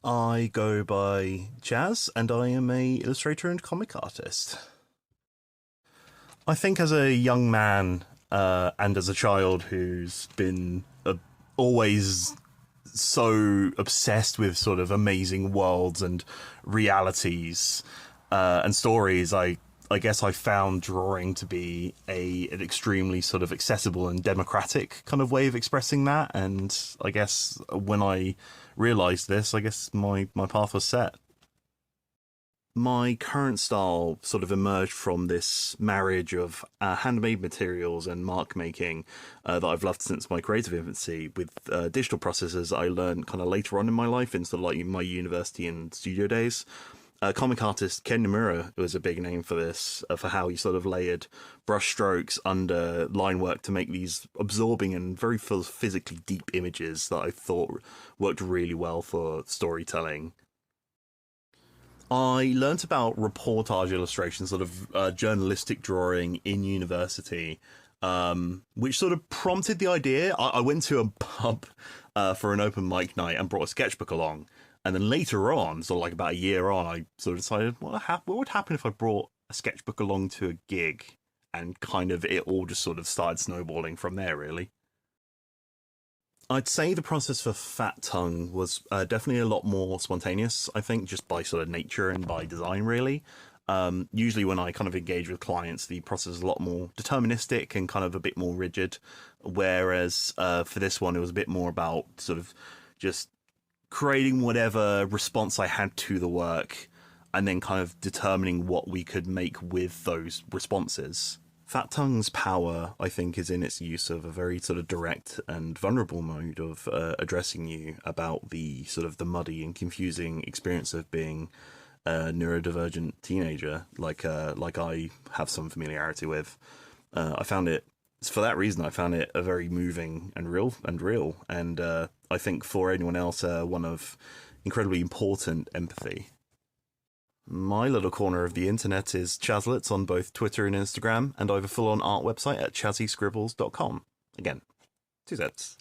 I go by Chaz, and I am a illustrator and comic artist. I think as a young man and as a child who's been always so obsessed with sort of amazing worlds and realities and stories, I guess I found drawing to be an extremely sort of accessible and democratic kind of way of expressing that. And I guess when I realized this, I guess my path was set. My current style sort of emerged from this marriage of handmade materials and mark making that I've loved since my creative infancy with digital processes I learned kind of later on in my life in sort of like my university and studio days. Comic artist Ken Nomura was a big name for this, for how he sort of layered brush strokes under line work to make these absorbing and very physically deep images that I thought worked really well for storytelling. I learnt about reportage illustration, sort of journalistic drawing in university, which sort of prompted the idea. I went to a pub for an open mic night and brought a sketchbook along. And then later on, sort of like about a year on, I sort of decided what would happen if I brought a sketchbook along to a gig, and kind of it all just sort of started snowballing from there, really. I'd say the process for Fat Tongue was definitely a lot more spontaneous, I think, just by sort of nature and by design, really. Usually, when I kind of engage with clients, the process is a lot more deterministic and kind of a bit more rigid. Whereas for this one, it was a bit more about sort of just creating whatever response I had to the work and then kind of determining what we could make with those responses. Fat Tongue's power, I think, is in its use of a very sort of direct and vulnerable mode of addressing you about the sort of the muddy and confusing experience of being a neurodivergent teenager, like I have some familiarity with. I found it for that reason. I found it a very moving and real, and I think for anyone else, one of incredibly important empathy. My little corner of the internet is Chazlets on both Twitter and Instagram, and I have a full on art website at chazzyscribbles.com. Again, two Zs.